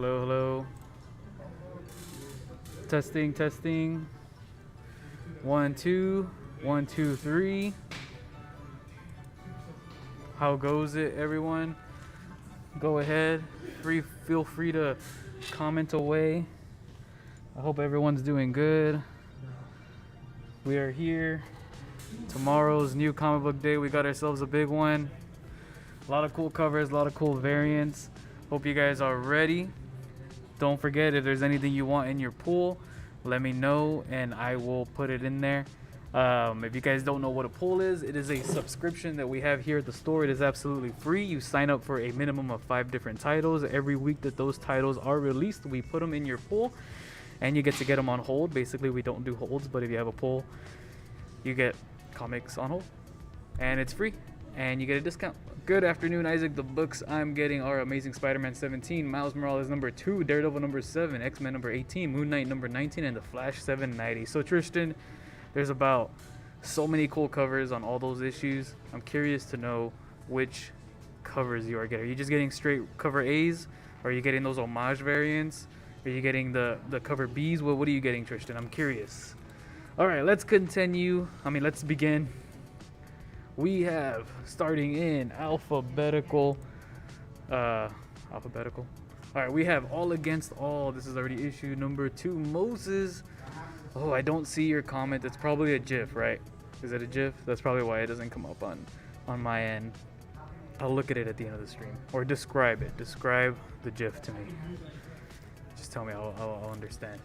Hello, hello. Testing, testing. 1, 2, 1, 2, 3. How goes it, everyone? Go ahead. Feel free to comment away. I hope everyone's doing good. We are here. Tomorrow's new comic book day. We got ourselves a big one. A lot of cool covers, a lot of cool variants. Hope you guys are ready. Don't forget, if there's anything you want in your pool, let me know and I will put it in there. If you guys don't know what a pool is, it is a subscription that we have here at the store. It is absolutely free. You sign up for a minimum of 5 different titles. Every week that those titles are released, we put them in your pool and you get to get them on hold. Basically, we don't do holds, but if you have a pool, you get comics on hold and it's free and you get a discount. Good afternoon, Isaac. The books I'm getting are Amazing Spider-Man 17, Miles Morales number 2, Daredevil number 7, X-Men number 18, Moon Knight number 19, and The Flash 790. So Tristan, there's about so many cool covers on all those issues. I'm curious to know which covers you are getting. Are you just getting straight cover A's? Or are you getting those homage variants? Are you getting the cover B's? What are you getting, Tristan? I'm curious. All right, let's continue. Let's begin. We have, starting in alphabetical. All right, we have All Against All. This is already issue number 2. Moses. Oh, I don't see your comment. It's probably a GIF, right? Is it a GIF? That's probably why it doesn't come up on my end. I'll look at it at the end of the stream. Or describe it. Describe the GIF to me. Just tell me, I'll understand.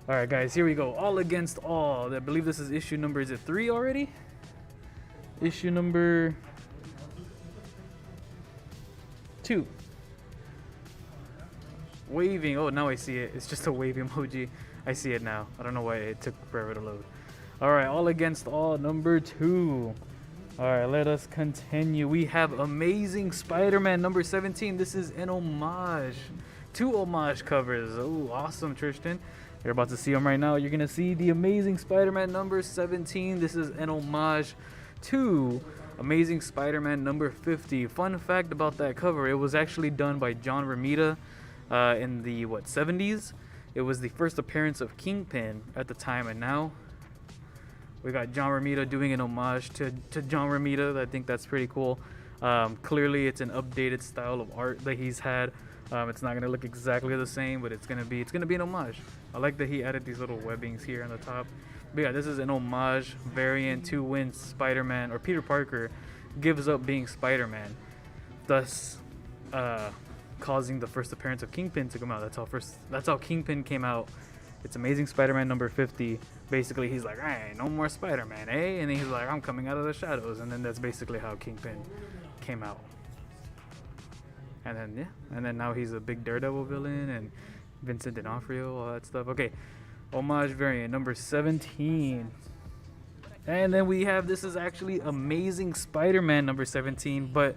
All right, guys, here we go. All Against All. I believe this is issue number, is it 3 already? Issue number 2. Waving. Oh, now I see it. It's just a wave emoji. I see it now. I don't know why it took forever to load. All right, All Against All, number 2. All right, let us continue. We have Amazing Spider-Man number 17. This is an homage. 2 homage covers. Oh, awesome, Tristan. You're about to see them right now. You're going to see the Amazing Spider-Man number 17. This is an homage to Amazing Spider-Man number 50. Fun fact about that cover, it was actually done by John Romita in the 70s. It was the first appearance of Kingpin at the time, and now we got John Romita doing an homage to John Romita. I think that's pretty cool. Clearly it's an updated style of art that he's had. It's not gonna look exactly the same, but it's gonna be an homage. I like that he added these little webbings here on the top. But yeah, this is an homage variant to when Spider-Man or Peter Parker gives up being Spider-Man, thus causing the first appearance of Kingpin to come out. That's how Kingpin came out. It's Amazing Spider-Man number 50. Basically, he's like, "Hey, no more Spider-Man, eh?" And then he's like, "I'm coming out of the shadows." And then that's basically how Kingpin came out. And then now he's a big Daredevil villain and Vincent D'Onofrio, all that stuff. Okay. Homage variant number 17. And then we have, this is actually Amazing Spider-Man number 17, but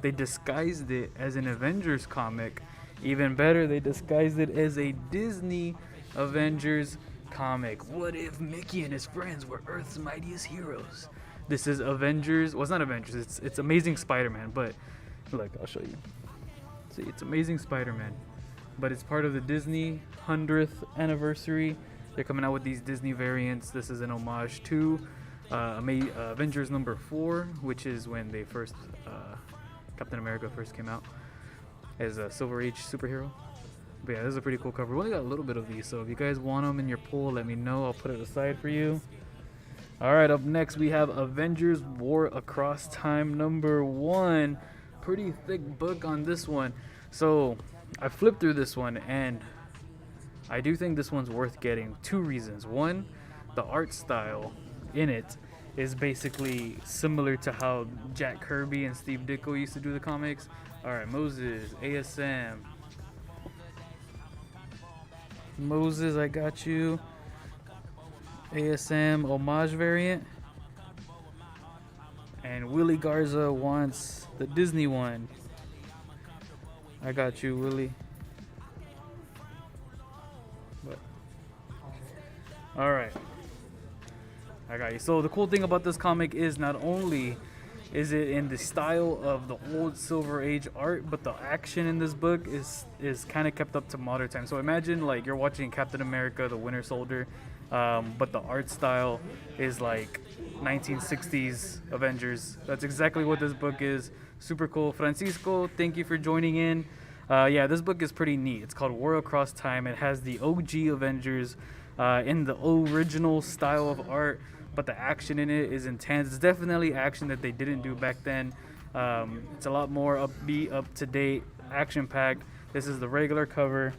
they disguised it as an Avengers comic. Even better, they disguised it as a Disney Avengers comic. What if Mickey and his friends were Earth's mightiest heroes? This is Avengers. Well, it's not Avengers. It's Amazing Spider-Man, but look, I'll show you. See, it's Amazing Spider-Man, but it's part of the Disney 100th anniversary. They're coming out with these Disney variants. This is an homage to Avengers number 4, which is when they first Captain America first came out as a Silver Age superhero. But yeah, this is a pretty cool cover. We only got a little bit of these, so if you guys want them in your pool, let me know. I'll put it aside for you. All right, up next we have Avengers War Across Time number 1. Pretty thick book on this one. So I flipped through this one and I do think this one's worth getting. 2 reasons. One, the art style in it is basically similar to how Jack Kirby and Steve Ditko used to do the comics. All right, Moses, ASM. Moses, I got you. ASM homage variant. And Willie Garza wants the Disney one. I got you, Willie. All right, I got you. So the cool thing about this comic is not only is it in the style of the old Silver Age art, but the action in this book is kind of kept up to modern times. So imagine like you're watching Captain America: The Winter Soldier, but the art style is like 1960s Avengers. That's exactly what this book is. Super cool. Francisco, thank you for joining in. Yeah, this book is pretty neat. It's called War Across Time. It has the OG Avengers in the original style of art, but the action in it is intense. It's definitely action that they didn't do back then. It's a lot more upbeat, up to date, action packed. This is the regular cover.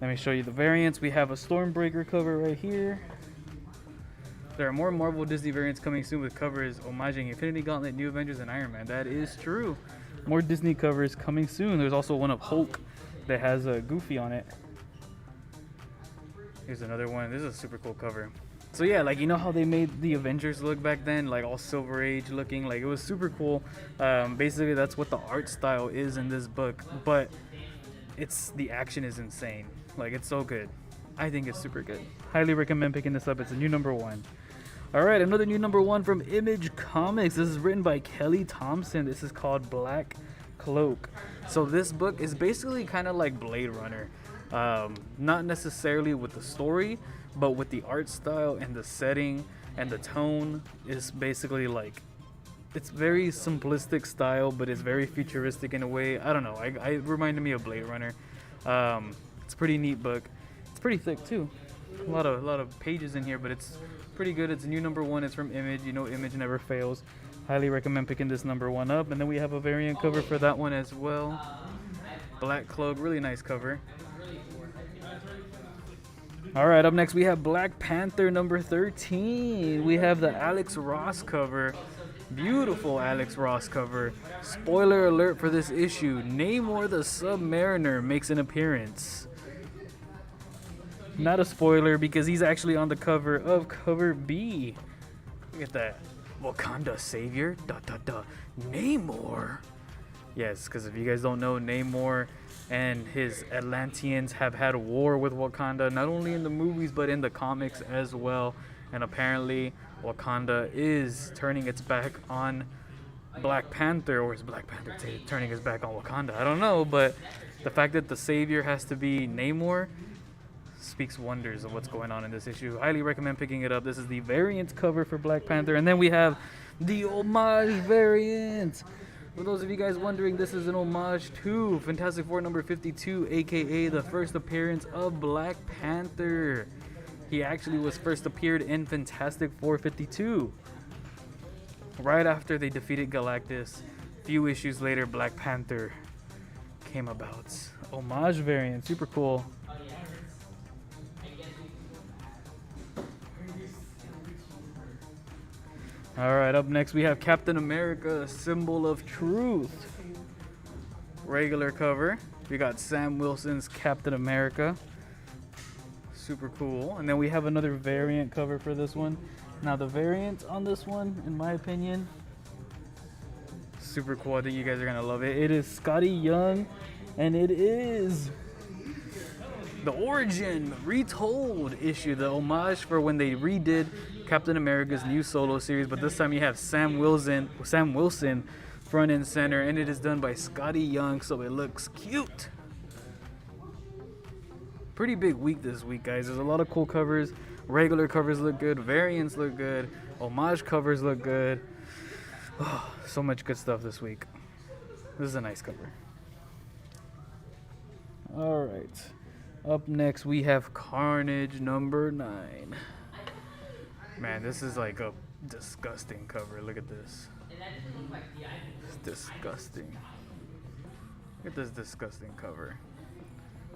Let me show you the variants. We have a Stormbreaker cover right here. There are more Marvel Disney variants coming soon with covers homaging Infinity Gauntlet, New Avengers, and Iron Man. That is true. More Disney covers coming soon. There's also one of Hulk that has a Goofy on it. Here's another one. This is a super cool cover. So yeah, like, you know how they made the Avengers look back then, like all Silver Age looking, like it was super cool. Basically that's what the art style is in this book, but the action is insane. Like, it's so good. I think it's super good. Highly recommend picking this up. It's a new #1. All right, another new #1 from Image Comics. This is written by Kelly Thompson. This is called Black Cloak. So this book is basically kind of like Blade Runner. Not necessarily with the story, but with the art style and the setting and the tone is basically like, it's very simplistic style, but it's very futuristic in a way. I don't know. It reminded me of Blade Runner. It's a pretty neat book. It's pretty thick too. A lot of pages in here, but it's pretty good. It's a new #1. It's from Image. You know, Image never fails. Highly recommend picking this #1 up. And then we have a variant cover for that one as well. Black Cloak, really nice cover. All right, up next we have Black Panther #13. We have the Alex Ross cover. Beautiful Alex Ross cover. Spoiler alert for this issue: Namor the Submariner makes an appearance. Not a spoiler because he's actually on the cover of cover B. Look at that. Wakanda savior? Namor. Yes, because if you guys don't know, Namor and his Atlanteans have had a war with Wakanda, not only in the movies but in the comics as well. And apparently Wakanda is turning its back on Black Panther, or is Black Panther turning his back on Wakanda? I don't know, but the fact that the savior has to be Namor speaks wonders of what's going on in this issue. Highly recommend picking it up. This is the variant cover for Black Panther, and then we have the homage variant. For those of you guys wondering, this is an homage to Fantastic Four #52, aka the first appearance of Black Panther. He actually was first appeared in Fantastic Four 52. Right after they defeated Galactus, a few issues later, Black Panther came about. Homage variant, super cool. All right, up next we have Captain America, Symbol of Truth. Regular cover. We got Sam Wilson's Captain America. Super cool. And then we have another variant cover for this one. Now the variant on this one, in my opinion, super cool. I think you guys are gonna love it. It is Scotty Young, and it is the origin retold issue, the homage for when they redid Captain America's new solo series, but this time you have Sam Wilson front and center, and it is done by Scotty Young, so it looks cute. Pretty big week this week, guys. There's a lot of cool covers. Regular covers look good, variants look good, homage covers look good. Oh, so much good stuff this week. This is a nice cover. All right, up next we have Carnage #9. Man, this is like a disgusting cover. Look at this. It's disgusting. Look at this disgusting cover.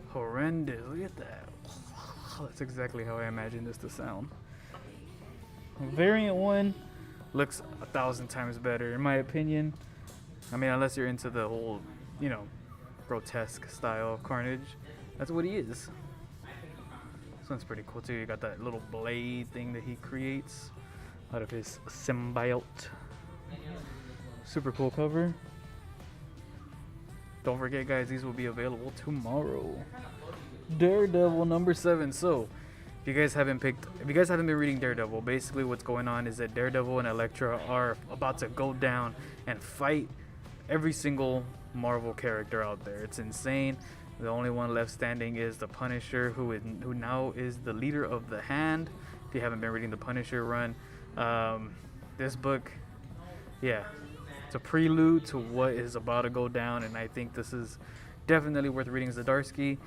Horrendous. Look at that. That's exactly how I imagined this to sound. Variant 1 looks 1,000 times better, in my opinion. I mean, unless you're into the whole, grotesque style of Carnage. That's what he is. This one's pretty cool too. You got that little blade thing that he creates out of his symbiote. Super cool cover. Don't forget, guys, these will be available tomorrow. Daredevil #7. So If you guys haven't been reading Daredevil, basically what's going on is that Daredevil and Elektra are about to go down and fight every single Marvel character out there. It's insane. The only one left standing is the Punisher, who now is the leader of the Hand. If you haven't been reading the Punisher run, this book, yeah, it's a prelude to what is about to go down, and I think this is definitely worth reading. Zdarsky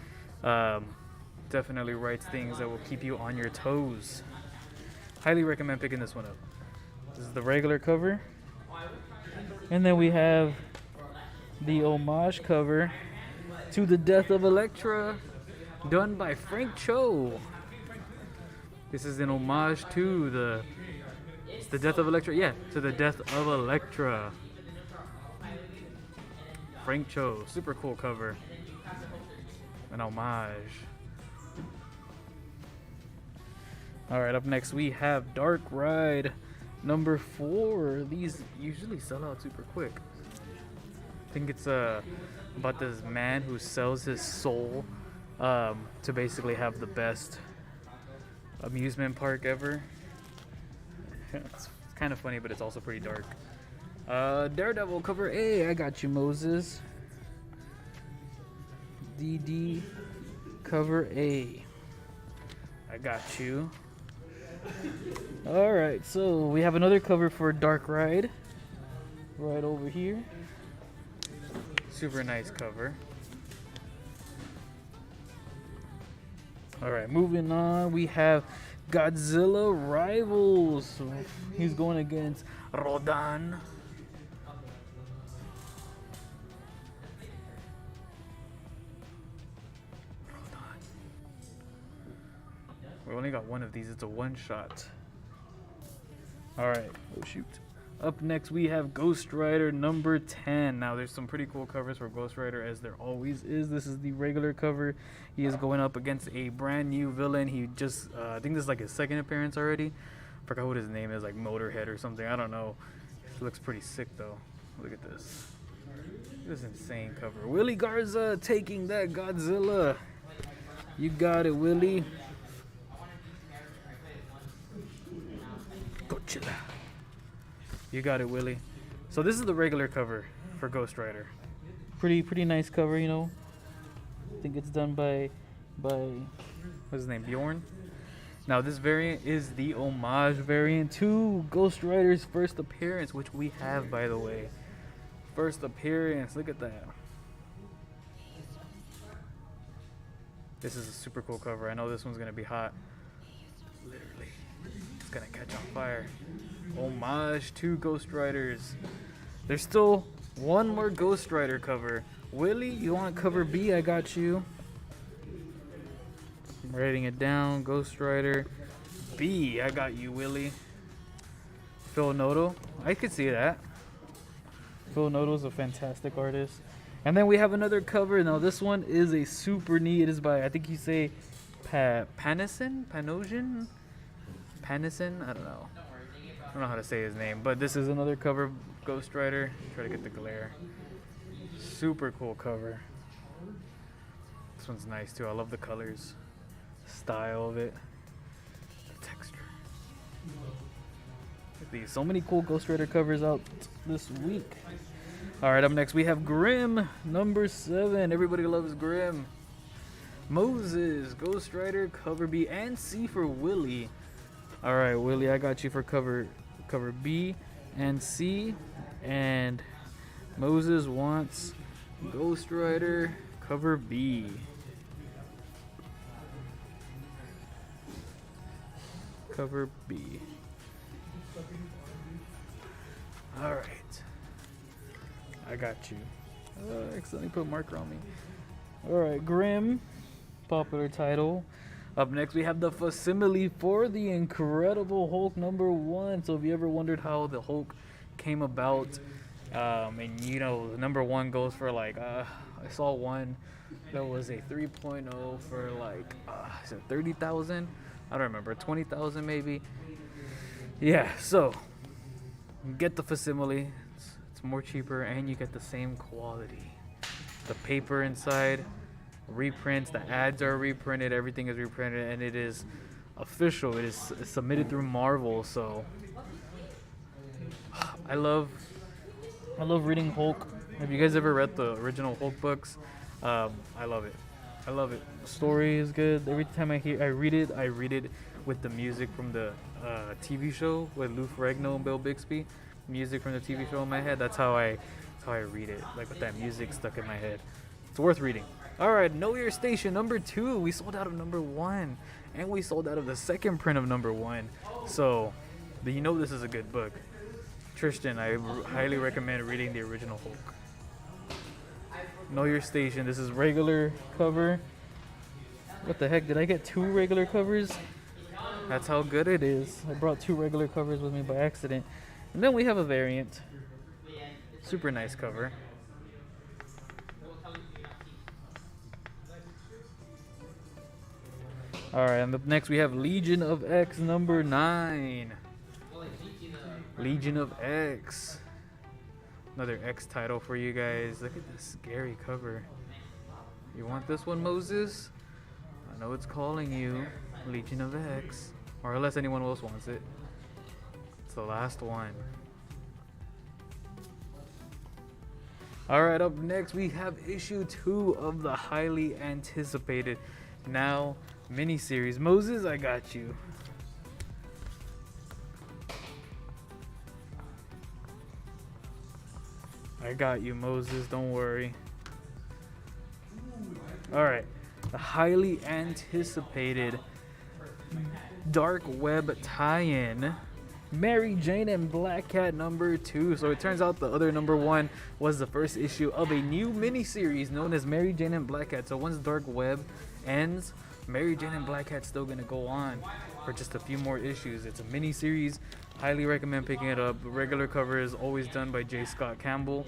definitely writes things that will keep you on your toes. Highly recommend picking this one up. This is the regular cover, and then we have the homage cover to The Death of Elektra, done by Frank Cho. This is an homage to the Death of Elektra. Yeah, to The Death of Elektra. Frank Cho, super cool cover. An homage. Alright, up next we have Dark Ride number 4. These usually sell out super quick. I think it's about this man who sells his soul to basically have the best amusement park ever. It's kind of funny, but it's also pretty dark. Daredevil cover A, I got you, Moses. DD cover A, I got you. Alright, so we have another cover for Dark Ride right over here. Super nice cover. Alright, moving on, we have Godzilla Rivals. He's going against Rodan. We only got one of these. It's a one shot. Alright. Oh shoot. Up next we have Ghost Rider number 10. Now there's some pretty cool covers for Ghost Rider, as there always is. This is the regular cover. He is going up against a brand new villain. He just I think this is like his second appearance already. Forgot what his name is, like Motorhead or something. I don't know. It looks pretty sick though. Look at this. This is insane cover. Willie Garza taking that Godzilla. You got it, Willie. Godzilla. You got it, Willie. So this is the regular cover for Ghost Rider. Pretty nice cover, you know. I think it's done by what's his name, Bjorn. Now this variant is the homage variant to Ghost Rider's first appearance, which we have, by the way. First appearance. Look at that. This is a super cool cover. I know this one's gonna be hot. Literally, it's gonna catch on fire. Homage to Ghost Riders. There's still one more Ghost Rider cover. Willie, you want cover B? I got you. I'm writing it down. Ghost Rider B. I got you, Willie. Phil Noto. I could see that. Phil Noto's a fantastic artist. And then we have another cover. Now this one is a super neat. It is by, I think you say Panison? Panosian? Panison? I don't know. I don't know how to say his name. But this is another cover of Ghost Rider. Try to get the glare. Super cool cover. This one's nice too. I love the colors. Style of it. The texture. Look at these. So many cool Ghost Rider covers out this week. Alright, up next we have Grimm, number 7. Everybody loves Grimm. Moses, Ghost Rider, cover B and C for Willie. Alright, Willie, I got you for cover B and C. And Moses wants Ghost Rider, cover B. Cover B. Alright. I got you. Accidentally put a marker on me. Alright, Grimm. Popular title. Up next we have the facsimile for the Incredible Hulk number 1. So if you ever wondered how the Hulk came about, and you know, the number 1 goes for like, I saw one that was a 3.0 for like, is it 30,000? I don't remember, 20,000 maybe. Yeah, so get the facsimile. It's more cheaper and you get the same quality. The paper inside, reprints, the ads are reprinted, everything is reprinted, and it is official. It is submitted through Marvel, so I love reading Hulk. Have you guys ever read the original Hulk books? I love it. I love it. The story is good. Every time I read it with the music from the TV show with Lou Ferrigno and Bill Bixby. Music from the TV show in my head. That's how I read it. Like with that music stuck in my head. It's worth reading. All right, Know Your Station number 2. We sold out of number 1, and we sold out of the second print of number 1. So, you know this is a good book. Tristan, I highly recommend reading the original Hulk. Know Your Station. This is regular cover. What the heck? Did I get 2 regular covers? That's how good it is. I brought 2 regular covers with me by accident. And then we have a variant. Super nice cover. Alright, and up next we have Legion of X number 9. Legion of X. Another X title for you guys. Look at this scary cover. You want this one, Moses? I know it's calling you. Legion of X. Or unless anyone else wants it. It's the last one. Alright, up next we have issue 2 of the highly anticipated Now miniseries. Moses, I got you. I got you, Moses. Don't worry. Alright. The highly anticipated Dark Web tie-in. Mary Jane and Black Cat number 2. So it turns out the other number 1 was the first issue of a new miniseries known as Mary Jane and Black Cat. So once Dark Web ends, Mary Jane and Black Cat's still gonna go on for just a few more issues. It's a mini-series. Highly recommend picking it up. The regular cover is always done by J. Scott Campbell.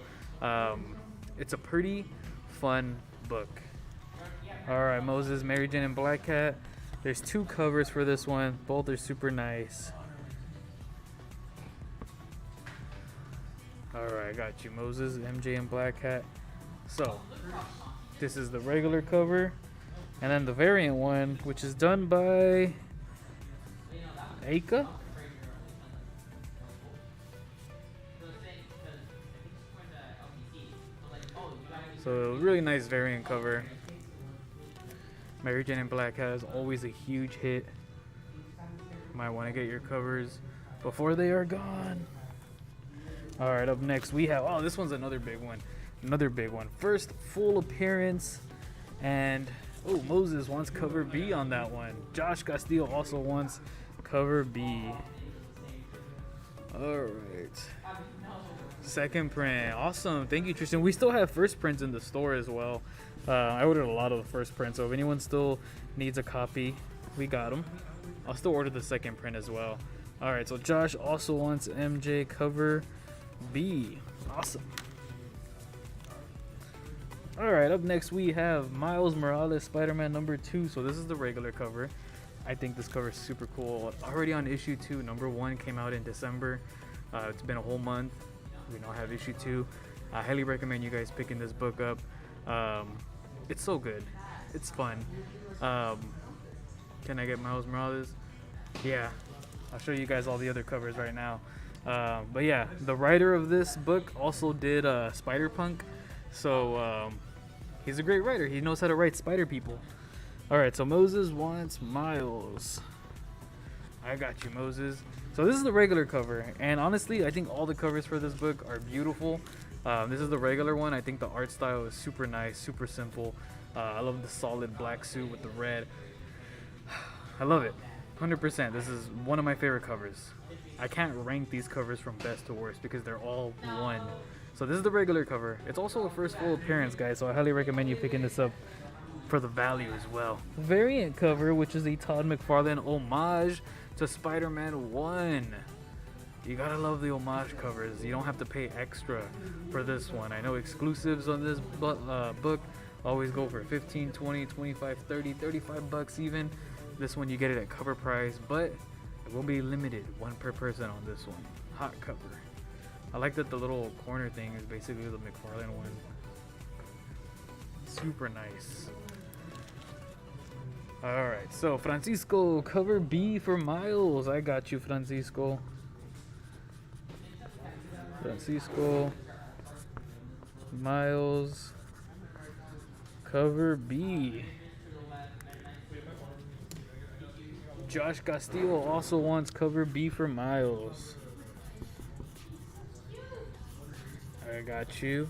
It's a pretty fun book. Alright, Moses, Mary Jane and Black Cat. There's 2 covers for this one. Both are super nice. Alright, I got you, Moses, MJ and Black Cat. So, this is the regular cover. And then the variant one, which is done by Aika. So really nice variant cover. Mary Jane and Black Cat is always a huge hit. Might want to get your covers before they are gone. Alright, up next we have, oh, this one's another big one. Another big one. First full appearance, and oh, Moses wants cover B on that one. Josh Castillo also wants cover B. Alright. Second print. Awesome. Thank you, Tristan. We still have first prints in the store as well. I ordered a lot of the first print, so if anyone still needs a copy, we got them. I'll still order the second print as well. Alright, so Josh also wants MJ cover B. Awesome. Alright, up next we have Miles Morales Spider-Man number 2. So this is the regular cover. I think this cover is super cool. Already on issue 2. Number 1 came out in December. It's been a whole month. We now have issue 2. I highly recommend you guys picking this book up. It's so good. It's fun. Can I get Miles Morales? Yeah. I'll show you guys all the other covers right now. But yeah, the writer of this book also did Spider-Punk. So he's a great writer. He knows how to write spider people. Alright, so Moses wants Miles. I got you, Moses. So this is the regular cover. And honestly, I think all the covers for this book are beautiful. This is the regular one. I think the art style is super nice, super simple. I love the solid black suit with the red. I love it. 100%. This is one of my favorite covers. I can't rank these covers from best to worst because they're all one. So this is the regular cover. It's also the first full appearance, guys, so I highly recommend you picking this up for the value as well. Variant cover, which is a Todd McFarlane homage to Spider-Man 1. You gotta love the homage covers. You don't have to pay extra for this one. I know exclusives on this book always go for 15, 20, 25, 30, 35 bucks even. This one you get it at cover price, but it will be limited, 1 per person on this one. Hot cover. I like that the little corner thing is basically the McFarlane one. Super nice. All right, so Francisco, cover B for Miles. I got you, Francisco. Francisco, Miles, cover B. Josh Castillo also wants cover B for Miles. I got you.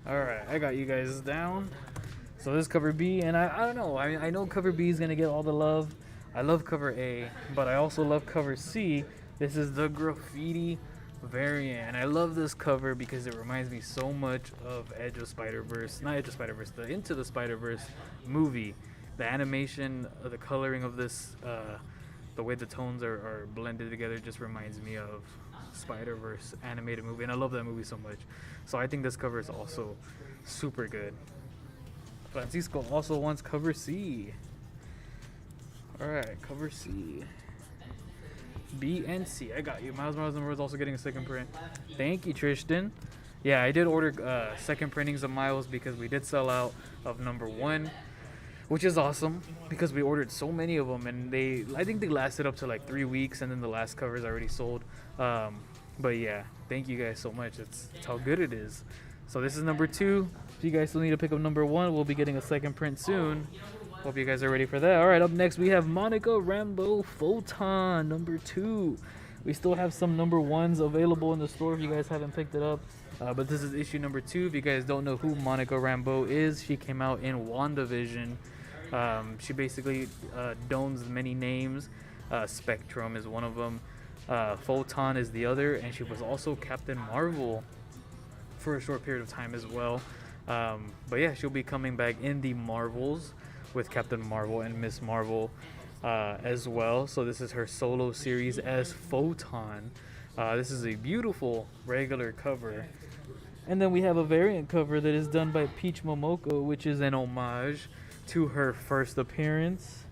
Alright, I got you guys down. So this is cover B, and I don't know. I know cover B is going to get all the love. I love cover A, but I also love cover C. This is the graffiti variant. And I love this cover because it reminds me so much of Edge of Spider-Verse. Not Edge of Spider-Verse, the Into the Spider-Verse movie. The animation, the coloring of this, the way the tones are blended together just reminds me of Spider-Verse animated movie, and I love that movie so much. So I think this cover is also super good. Francisco also wants cover C. Alright, cover C. B and C. I got you. Miles Morales number is also getting a second print. Thank you, Tristan. Yeah, I did order second printings of Miles because we did sell out of number 1. Which is awesome because we ordered so many of them, and I think they lasted up to like 3 weeks, and then the last cover is already sold. But yeah, thank you guys so much. It's how good it is. So this is number 2. If you guys still need to pick up number 1, we'll be getting a second print soon. Hope you guys are ready for that. All right, up next we have Monica Rambeau Photon number 2. We still have some number 1s available in the store if you guys haven't picked it up. But this is issue number 2. If you guys don't know who Monica Rambeau is, she came out in WandaVision. She basically dons many names. Spectrum is one of them. Photon is the other, and she was also Captain Marvel for a short period of time as well. But yeah, she'll be coming back in the Marvels with Captain Marvel and Miss Marvel as well. So this is her solo series as Photon. This is a beautiful regular cover. And then we have a variant cover that is done by Peach Momoko, which is an homage to her first appearance.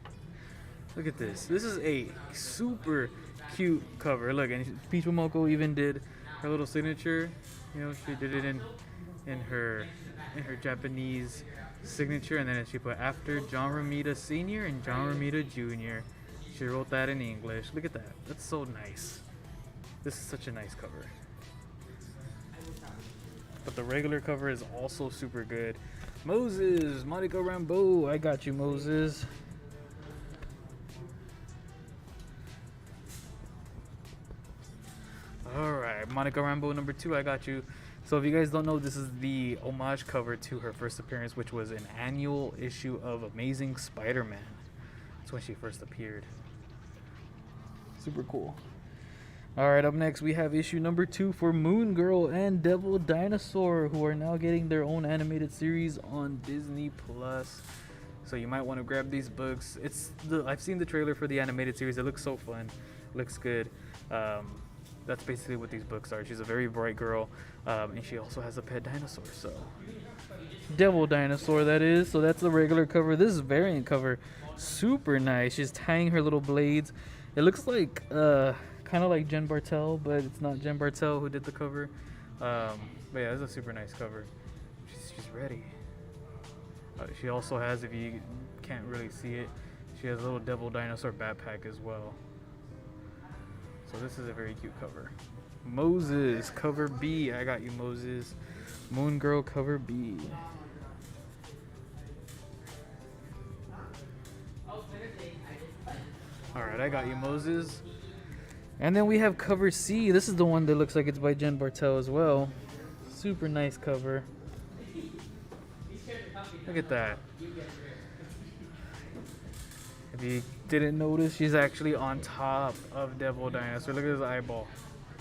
Look at this. This is a super cute cover. Look, and Peach Momoko even did her little signature. You know, she did it in her Japanese signature, and then she put after John Romita Sr. and John Romita Jr. She wrote that in English. Look at that. That's so nice. This is such a nice cover. But the regular cover is also super good. Moses, Monica Rambeau. I got you, Moses. Alright, Monica Rambeau number 2, I got you. So if you guys don't know, this is the homage cover to her first appearance, which was an annual issue of Amazing Spider-Man. That's when she first appeared. Super cool. Alright, up next we have issue number 2 for Moon Girl and Devil Dinosaur, who are now getting their own animated series on Disney Plus. So you might want to grab these books. I've seen the trailer for the animated series. It looks so fun. Looks good. That's basically what these books are. She's a very bright girl, and she also has a pet dinosaur. So Devil Dinosaur, that is. So that's the regular cover. This is variant cover. Super nice. She's tying her little blades. It looks like kind of like Jen Bartel, but it's not Jen Bartel who did the cover. But yeah, it's a super nice cover. She's ready. She also has, if you can't really see it, she has a little Devil Dinosaur backpack as well. So this is a very cute cover. Moses, cover B. I got you, Moses. Moon Girl, cover B. Alright, I got you, Moses. And then we have cover C. This is the one that looks like it's by Jen Bartel as well. Super nice cover. Look at that. If you didn't notice, she's actually on top of Devil Dinosaur. Look at his eyeball.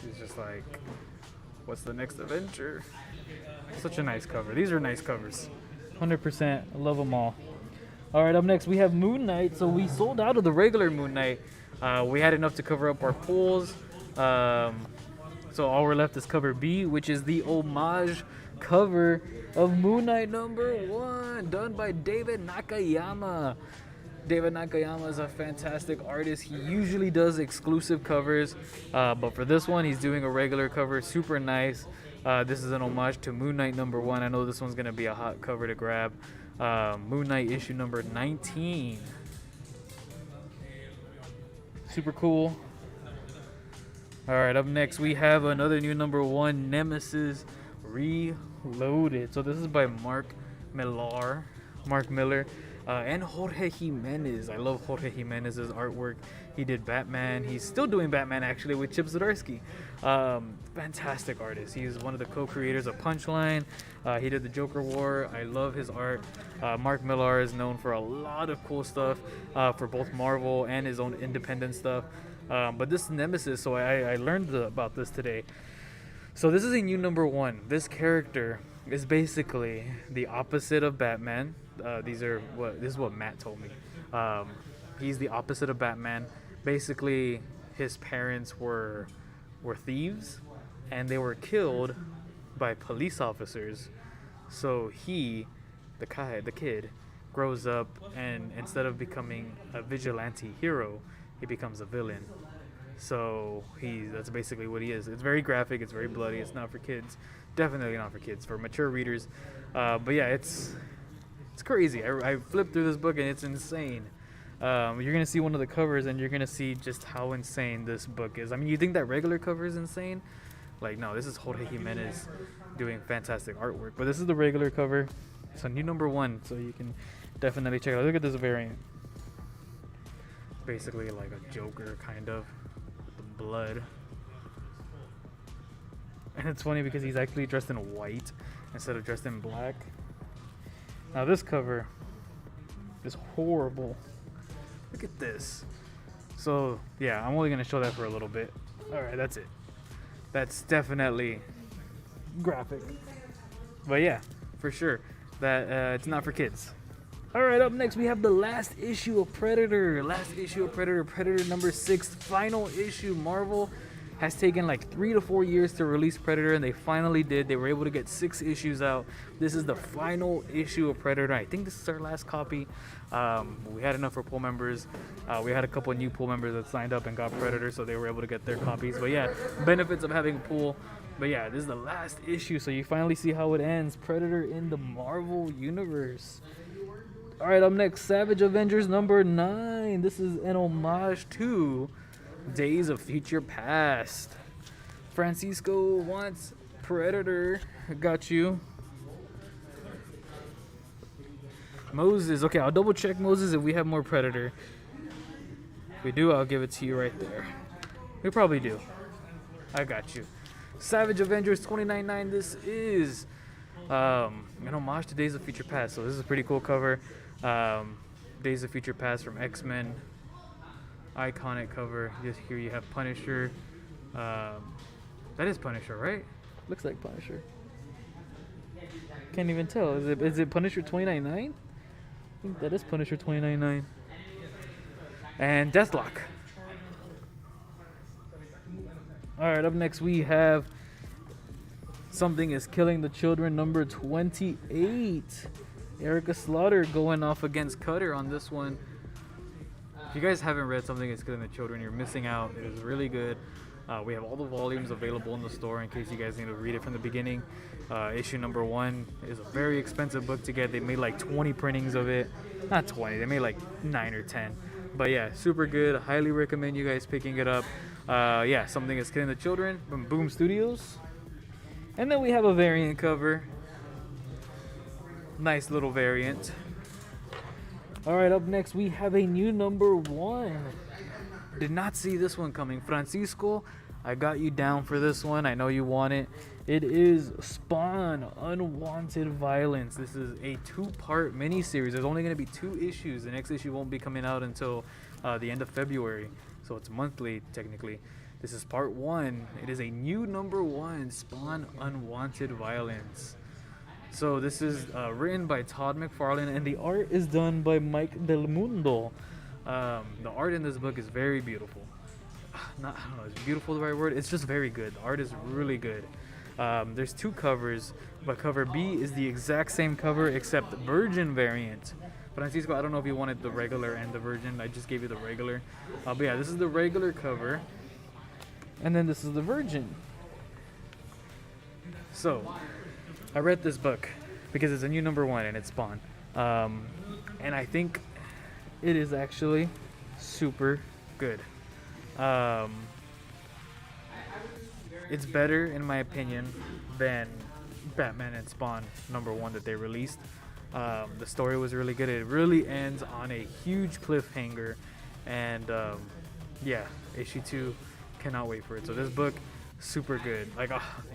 He's just like, what's the next adventure? Such a nice cover. These are nice covers. 100%. I love them all. Alright, up next we have Moon Knight. So we sold out of the regular Moon Knight. We had enough to cover up our pulls. So all we're left is cover B, which is the homage cover of Moon Knight number 1, done by David Nakayama. David Nakayama is a fantastic artist. He usually does exclusive covers, but for this one, he's doing a regular cover. Super nice. This is an homage to Moon Knight number 1. I know this one's going to be a hot cover to grab. Moon Knight issue number 19. Super cool. All right, up next we have another new number 1, Nemesis Reloaded. So this is by Mark Miller, and Jorge Jimenez. I love Jorge Jimenez's artwork. He did Batman. He's still doing Batman actually with Chip Zdarsky. Fantastic artist. He's one of the co-creators of Punchline. He did the Joker War. I love his art. Mark Millar is known for a lot of cool stuff for both Marvel and his own independent stuff. But this Nemesis, so I learned about this today. So this is a new number 1. This character is basically the opposite of Batman. This is what Matt told me. He's the opposite of Batman. Basically, his parents were thieves, and they were killed by police officers. So he, the kid, grows up, and instead of becoming a vigilante hero, he becomes a villain. So that's basically what he is. It's very graphic. It's very bloody. It's not for kids. Definitely not for kids. For mature readers. But yeah, it's crazy. I flipped through this book and it's insane. You're gonna see one of the covers and you're gonna see just how insane this book is. I mean, you think that regular cover is insane? Like, no, this is Jorge Jimenez doing fantastic artwork. But this is the regular cover. It's a new number 1, so you can definitely check it out. Look at this variant. Basically like a Joker kind of. The blood. And it's funny because he's actually dressed in white instead of dressed in black. Now this cover is horrible. Look at this. So yeah, I'm only gonna show that for a little bit. Alright, that's it. That's definitely graphic. But yeah, for sure. That it's not for kids. Alright, up next we have the last issue of Predator. Predator number 6, final issue. Marvel has taken like 3 to 4 years to release Predator, and they finally did. They were able to get 6 issues out. This is the final issue of Predator. I think this is our last copy. We had enough for pool members. We had a couple of new pool members that signed up and got Predator, so they were able to get their copies. But yeah, benefits of having a pool. But yeah, this is the last issue, so you finally see how it ends. Predator in the Marvel Universe. Alright, up next, Savage Avengers number 9. This is an homage to Days of Future Past. Francisco wants Predator. Got you. Moses. Okay, I'll double check Moses if we have more Predator. If we do, I'll give it to you right there. We probably do. I got you. Savage Avengers 29.9. This is an homage to Days of Future Past. So this is a pretty cool cover. Days of Future Past from X-Men. Iconic cover. Just here you have Punisher. That is Punisher, right? Looks like Punisher. Can't even tell. Is it Punisher 29.9? I think that is Punisher 29.9. And Deathlock. Alright, up next we have Something is Killing the Children number 28. Erica Slaughter going off against Cutter on this one. If you guys haven't read Something is Killing the Children, you're missing out. It is really good. We have all the volumes available in the store in case you guys need to read it from the beginning. Issue number 1 is a very expensive book to get. They made like 20 printings of it. Not 20, they made like 9 or 10. But yeah, super good. Highly recommend you guys picking it up. Yeah, Something is Killing the Children from Boom Studios. And then we have a variant cover. Nice little variant. Alright, up next we have a new number 1. Did not see this one coming. Francisco, I got you down for this one. I know you want it. It is Spawn, Unwanted Violence. This is a 2-part miniseries. There's only going to be 2 issues. The next issue won't be coming out until the end of February. So it's monthly, technically. This is part 1. It is a new number 1, Spawn, Unwanted Violence. So this is written by Todd McFarlane, and the art is done by Mike Del Mundo. The art in this book is very beautiful. I don't know, is beautiful the right word? It's just very good. The art is really good. There's 2 covers, but cover B is the exact same cover except Virgin variant. Francisco, I don't know if you wanted the regular and the Virgin. I just gave you the regular. But yeah, this is the regular cover. And then this is the Virgin. So, I read this book because it's a new number 1 and it's Spawn. And I think it is actually super good. It's better, in my opinion, than Batman and Spawn #1 that they released. The story was really good. It really ends on a huge cliffhanger, and yeah, issue 2, cannot wait for it. So this book, super good. Like,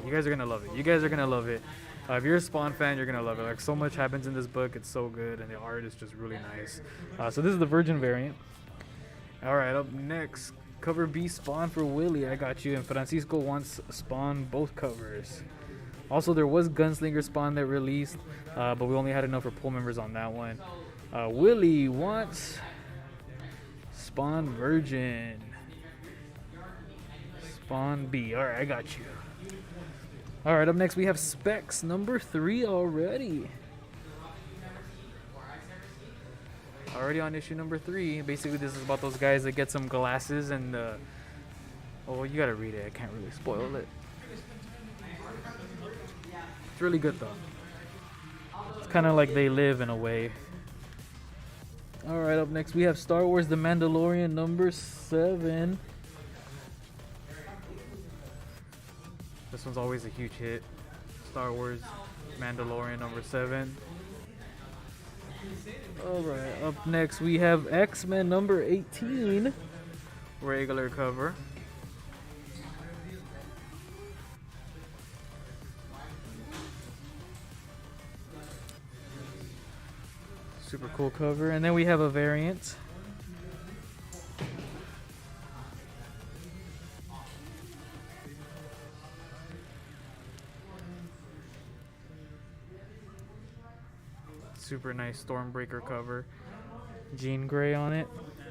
you guys are gonna love it. You guys are gonna love it. If you're a Spawn fan, you're gonna love it. Like, so much happens in this book. It's so good, and the art is just really nice. So this is the Virgin variant. All right, up next, cover B, Spawn for Willie. I got you. And Francisco wants Spawn both covers. Also, there was Gunslinger Spawn that released, but we only had enough for pool members on that one. Willie wants Spawn Virgin. Spawn B. All right, I got you. All right, up next we have Specs #3 already. Already on issue #3. Basically, this is about those guys that get some glasses and oh, you gotta read it. I can't really spoil it. It's really good though. It's kind of like They Live in a way. All right, up next we have Star Wars: The Mandalorian #7. This one's always a huge hit. Star Wars Mandalorian #7. Alright, up next we have X-Men #18. Regular cover. Super cool cover. And then we have a variant. Super nice Stormbreaker cover. Jean Grey on it.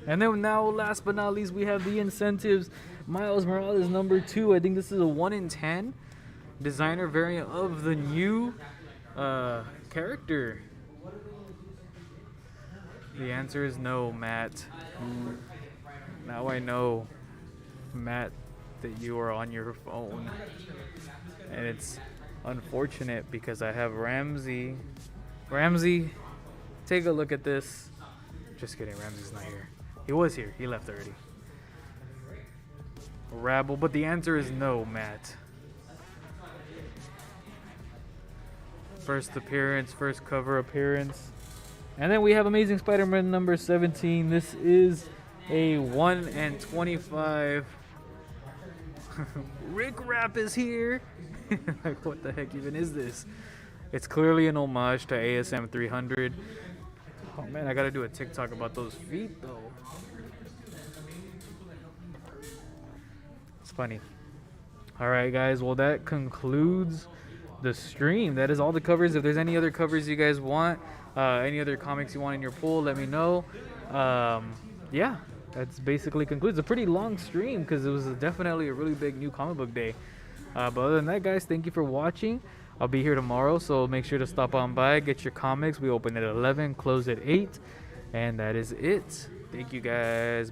And then now, last but not least, we have the incentives. Miles Morales #2. I think this is a 1 in 10 designer variant of the new character. The answer is no, Matt. Now I know, Matt, that you are on your phone. And it's unfortunate because I have Ramsey. Ramsey, take a look at this. Just kidding, Ramsey's not here. He was here, he left already. Rabble, but the answer is no, Matt. First appearance, first cover appearance. And then we have Amazing Spider-Man #17. This is a 1 in 25. Rick Rapp is here. Like, what the heck even is this? It's clearly an homage to ASM 300. Oh man, I gotta do a TikTok about those feet though. It's funny. Alright guys, well that concludes the stream. That is all the covers. If there's any other covers you guys want, any other comics you want in your pool, let me know. Yeah, that's basically concludes. A pretty long stream because it was definitely a really big new comic book day. But other than that, guys, thank you for watching. I'll be here tomorrow, so make sure to stop on by, get your comics. We open at 11, close at 8, and that is it. Thank you, guys.